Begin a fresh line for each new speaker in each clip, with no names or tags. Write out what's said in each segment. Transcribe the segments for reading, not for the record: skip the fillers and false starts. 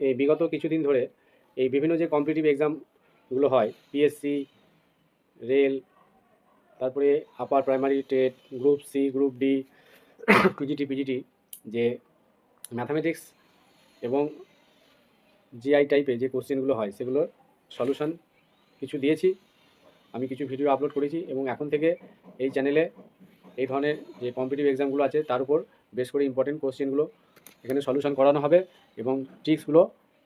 এই বিগত কিছুদিন ধরে এই বিভিন্ন যে কম্পিটিটিভ এক্সামগুলো হয়, পিএসসি, রেল, তারপরে upper primary TET, group C, group D, PGT, যে ম্যাথামেটিক্স এবং জিআই টাইপের যে কোশ্চেনগুলো হয় সেগুলোর সলিউশন কিছু দিয়েছি। আমি কিছু ভিডিও আপলোড করেছি এবং এখন থেকে এই চ্যানেলে এই ধরনের যে কম্পিটিটিভ এক্সামগুলো আছে তার উপর বেশ করে ইম্পর্টেন্ট কোশ্চেনগুলো এখানে সলিউশন করানো হবে এবং ট্রিক্সগুলো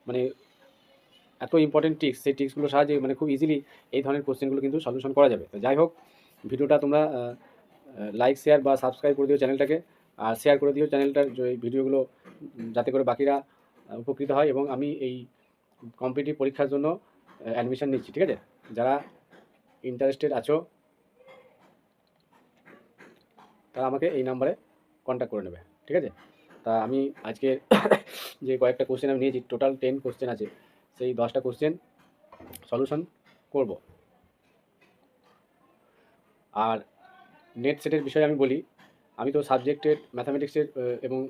মানে এত ইম্পর্টেন্ট ট্রিক্স, সেই ট্রিক্সগুলোর সাহায্যে মানে খুব ইজিলি এই ধরনের কোশ্চেনগুলো কিন্তু সলিউশন করা যাবে। তো যাই হোক, ভিডিওটা তোমরা লাইক, শেয়ার বা সাবস্ক্রাইব করে দিও চ্যানেলটাকে, আর শেয়ার করে দিও চ্যানেলটার যে ভিডিওগুলো, যাতে করে বাকিরা উপকৃত হয়। এবং আমি এই কম্পিটিটিভ পরীক্ষার জন্য অ্যাডমিশন নিচ্ছি, ঠিক আছে? যারা ইন্টারেস্টেড আছো তারা আমাকে এই নাম্বারে কন্ট্যাক্ট করে নেবে, ঠিক আছে? তা আমি আজকে যে কয়েকটা কোশ্চেন আমি নিয়েছি, টোটাল 10 কোশ্চেন আছে, সেই 10টা কোশ্চেন সলিউশন করব। আর নেট সেটের বিষয়ে আমি বলি, আমি তো সাবজেক্টের ম্যাথামেটিক্সের এবং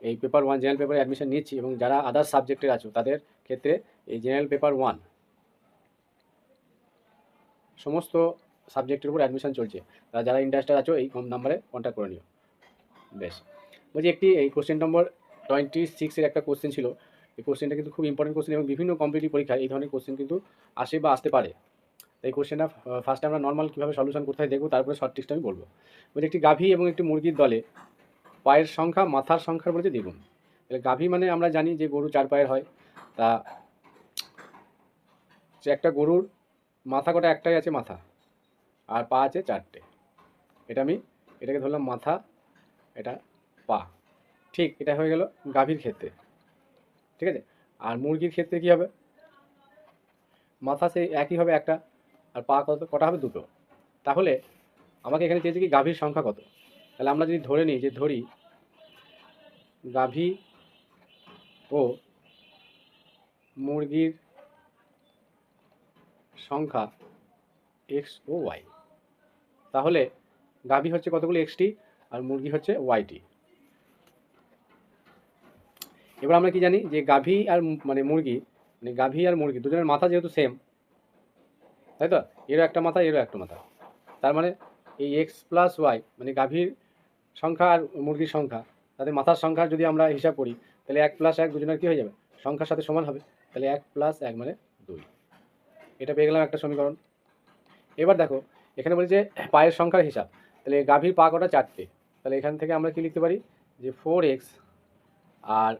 এই পেপার 1 জেনারেল পেপারে অ্যাডমিশন নিচ্ছি, এবং যারা আদার্স সাবজেক্টের আছো তাদের ক্ষেত্রে এই জেনারেল পেপার 1 সমস্ত সাবজেক্টের উপর অ্যাডমিশন চলছে। যারা ইন্টারেস্টেড আছো এই নাম্বারে কন্ট্যাক্ট করে নিও। বেশ, বলছি এই কোশ্চেন নম্বর 26-এর একটা কোশ্চেন ছিল। এই কোশ্চেনটা কিন্তু খুব ইম্পর্টেন্ট কোশ্চেন, এবং বিভিন্ন কম্পিটিটিভ পরীক্ষায় এই ধরনের কোশ্চেন কিন্তু আসে বা আসতে পারে। এই কোশ্চেনটা ফার্স্টে আমরা নর্মাল কীভাবে সলিউশন করতে হয় দেখবো, তারপরে শর্ট ট্রিক্সটা আমি বলবো। বলছি একটি গাভী এবং একটি মুরগির দলে পায়ের সংখ্যা মাথার সংখ্যার বলছে দ্বিগুণ। তাহলে গাভী মানে আমরা জানি যে গরু 4 পায়ের হয়। তা একটা গরুর মাথা কটা? একটাই আছে মাথা, আর পা আছে 4টে। এটাকে ধরলাম মাথা, এটা পা। ঠিক, এটা হয়ে গেল গাভীর ক্ষেত্রে, ঠিক আছে? আর মুরগির ক্ষেত্রে কী হবে? মাথা সেই একই হবে একটা, আর পা কটা হবে? 2টো। তাহলে আমাকে এখানে চেয়েছে কি গাভীর সংখ্যা কত। তাহলে আমরা যদি ধরে নিই, যে ধরি গাভী ও মুরগির সংখ্যা এক্স ও ওয়াই, তাহলে গাভী হচ্ছে কতগুলো? এক্সটি, আর মুরগি হচ্ছে ওয়াইটি। এবার আমরা কি জানি যে গাভী আর মুরগি, গাভী আর মুরগি দুজনের মাথা যেহেতু সেম, তাই তো? এরও একটা মাথা, এরও একটা মাথা। তার মানে এই এক্স প্লাস ওয়াই মানে গাভীর সংখ্যা আর মুরগির সংখ্যা, তাদের মাথার সংখ্যা যদি আমরা হিসাব করি, তাহলে 1 + 1 দুজনের কী হয়ে যাবে? সংখ্যার সাথে সমান হবে। তাহলে 1 + 1 মানে 2। এটা পেয়ে গেলাম একটা সমীকরণ। এবার দেখো, এখানে বলি যে পায়ের সংখ্যার হিসাব। তাহলে গাভীর পা কটা? 4টে। তাহলে এখান থেকে আমরা কি লিখতে পারি? যে 4x আর